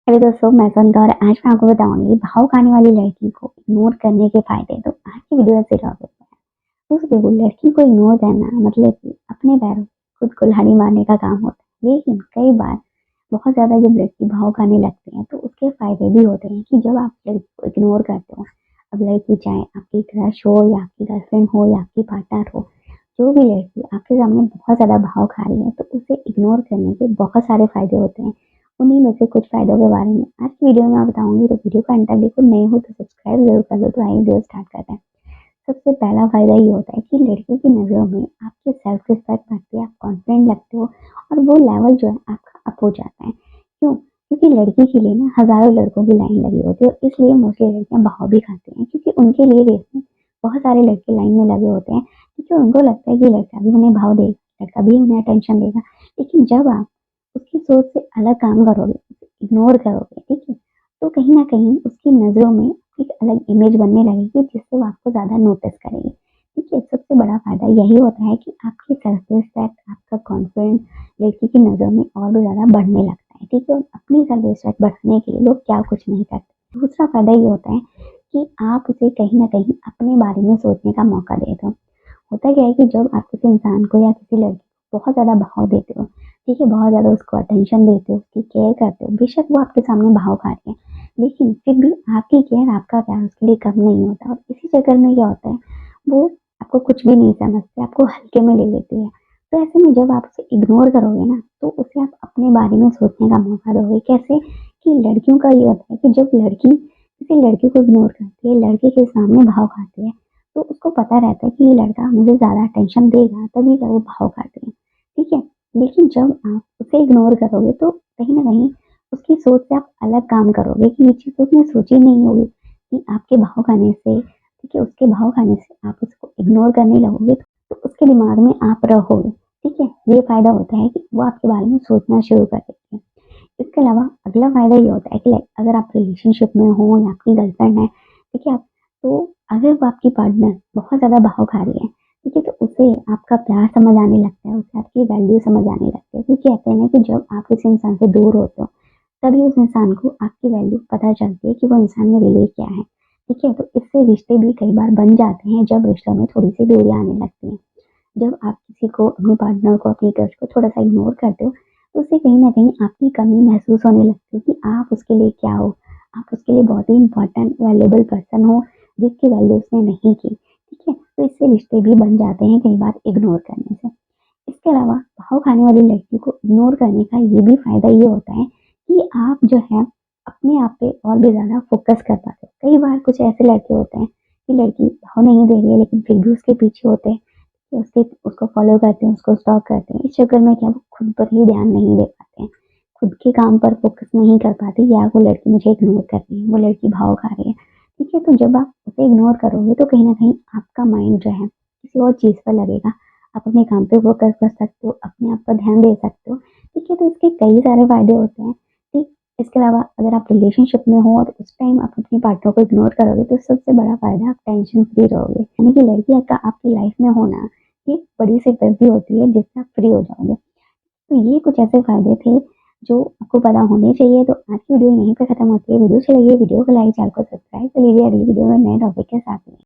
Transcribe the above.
Hello दोस्तों, मैं संध्या और आज मैं आपको बताऊंगी भाव खाने वाली लड़की को इग्नोर करने के फायदे। तो आज की वीडियो से रहोगे। दोस्तों देखो, लड़की को इग्नोर करना मतलब कि अपने पैरों खुद कुल्हाड़ी मारने का काम होता है। लेकिन कई बार बहुत ज्यादा जब लड़की भाव खाने लगती है तो उसके फायदे भी होते हैं कि जब आप लड़की को इग्नोर करते हो। अब लड़की चाहे आपकी क्रश हो या आपकी गर्लफ्रेंड हो या आपकी पार्टनर हो, जो भी लड़की आपके सामने बहुत ज्यादा भाव खा रही है तो उसे इग्नोर करने के बहुत सारे फायदे होते हैं। उन्हीं में से कुछ फायदों के बारे में आज की वीडियो में मैं बताऊंगी। तो वीडियो का अंत तक देखो, नए हो तो सब्सक्राइब जरूर कर लो। तो आइए वीडियो स्टार्ट करते हैं। सबसे पहला फायदा ये होता है कि लड़की की नज़रों में आपकी सेल्फ रिस्पेक्ट बढ़ती है, आप कॉन्फिडेंट लगते हो और वो लेवल जो है आपका अप हो जाता है। क्यों? क्योंकि लड़की के लिए ना हजारों लड़कों की लाइन लगी होती है और इसलिए मोस्टली लड़कियां भाव भी खाती हैं, क्योंकि उनके लिए रेस में बहुत सारे लड़के लाइन में लगे होते हैं, क्योंकि उनको लगता है कि लड़का भी उन्हें भाव देगा, लड़का भी उन्हें अटेंशन देगा। लेकिन जब आप उसकी सोच से अलग काम करोगे, इग्नोर करोगे, ठीक है, तो कहीं ना कहीं उसकी नज़रों में एक अलग इमेज बनने लगेगी जिससे वो आपको ज़्यादा नोटिस करेगी। ठीक है, सबसे बड़ा फ़ायदा यही होता है कि आपकी सेल्फ रिस्पेक्ट, आपका कॉन्फिडेंस लड़की की नज़र में और भी ज़्यादा बढ़ने लगता है। ठीक है, और अपनी सेल्फ रिस्पेक्ट बढ़ाने के लिए लोग क्या कुछ नहीं करते। दूसरा फ़ायदा ये होता है कि आप उसे कहीं ना कहीं अपने बारे में सोचने का मौका देते हो। होता क्या है कि जब आप किसी इंसान को या किसी लड़की को बहुत ज़्यादा भाव देते हो, ठीक है, बहुत ज़्यादा उसको अटेंशन देते हो, उसकी केयर करते हो, बेशक वो आपके सामने भाव खा रही है, लेकिन फिर भी आपकी केयर, आपका प्यार उसके लिए कम नहीं होता। और इसी चक्कर में क्या होता है, वो आपको कुछ भी नहीं समझते, आपको हल्के में ले लेती है। तो ऐसे में जब आप उसे इग्नोर करोगे ना, तो उसे आप अपने बारे में सोचने का मौका दोगे। कैसे? कि लड़कियों का ये होता है कि जब लड़की किसी लड़की को इग्नोर करती है, लड़के के सामने भाव खाती है, तो उसको पता रहता है कि ये लड़का मुझे ज़्यादा अटेंशन देगा, तभी वो भाव खाते हैं। ठीक है? लेकिन जब आप उसे इग्नोर करोगे तो कहीं न कहीं उसकी सोच से आप अलग काम करोगे कि ये चीज़ तो उसने सोची नहीं होगी कि आपके भाव खाने से, ठीक है, उसके भाव खाने से आप उसको इग्नोर करने लगोगे तो उसके दिमाग में आप रहोगे। ठीक है? ये फ़ायदा होता है कि वो आपके बारे में सोचना शुरू कर देती है। इसके अलावा अगला फ़ायदा ये होता है कि लाइक अगर आप रिलेशनशिप में हो या आपकी गर्लफ्रेंड है, ठीक है, तो अगर वो आपकी पार्टनर बहुत ज़्यादा भाव खा रही है, ठीक है, तो उसे आपका प्यार समझ आने लगता है, उसे आपकी वैल्यू समझ आने लगती है। क्योंकि कहते हैं ना कि जब आप किसी इंसान से दूर होते हो, तभी उस इंसान को आपकी वैल्यू पता चलती है कि वो इंसान मेरे लिए क्या है। ठीक है? तो इससे रिश्ते भी कई बार बन जाते हैं जब रिश्तों में थोड़ी-सी दूरियाँ आने लगती हैं। जब आप किसी को, अपने पार्टनर को, अपनी क्रश को थोड़ा-सा इग्नोर करते हो, तो उससे कहीं न कहीं आपकी कमी महसूस होने लगती है कि आप उसके लिए क्या हो। आप उसके लिए बहुत ही इम्पोर्टेंट, वैल्युएबल पर्सन हो, जिसकी वैल्यू उसने नहीं की। ठीक है? तो इससे रिश्ते भी बन जाते हैं कई बार इग्नोर करने से। इसके अलावा भाव खाने वाली लड़की को इग्नोर करने का ये भी फ़ायदा ये होता है कि आप जो है अपने आप पे और भी ज़्यादा फ़ोकस कर पाते हो। कई बार कुछ ऐसे लड़के होते हैं कि लड़की भाव नहीं दे रही है लेकिन फिर भी उसके पीछे होते हैं, कि उसके उसको फ़ॉलो करते हैं, उसको स्टॉक करते हैं। इस चक्कर में क्या वो खुद पर ही ध्यान नहीं दे पाते हैं, खुद के काम पर फ़ोकस नहीं कर पाते, या वो लड़की मुझे इग्नोर कर रही है, वो लड़की भाव खा रही है। ठीक है? तो जब आप उसे इग्नोर करोगे तो कहीं न कहीं आपका माइंड जो है किसी और चीज़ पर लगेगा। आप अपने काम पे फ़ोकस कर सकते हो, अपने आप पर ध्यान दे सकते हो। ठीक है? तो इसके कई सारे फ़ायदे होते हैं। ठीक? इसके अलावा अगर आप रिलेशनशिप में हो और उस टाइम आप अपने पार्टनर को इग्नोर करोगे तो सबसे बड़ा फ़ायदा, आप टेंशन फ्री रहोगे। यानी कि लड़की का आपकी लाइफ़ में होना एक बड़ी सिरदर्दी होती है जिससे आप फ्री हो जाओगे। तो ये कुछ ऐसे फ़ायदे थे जो आपको पता होने चाहिए। तो आज की वीडियो यहीं पे खत्म होती है। वीडियो अच्छी लगी है, वीडियो को लाइक, चैनल को सब्सक्राइब कर लीजिए। अगली वीडियो में नए टॉपिक के साथ में।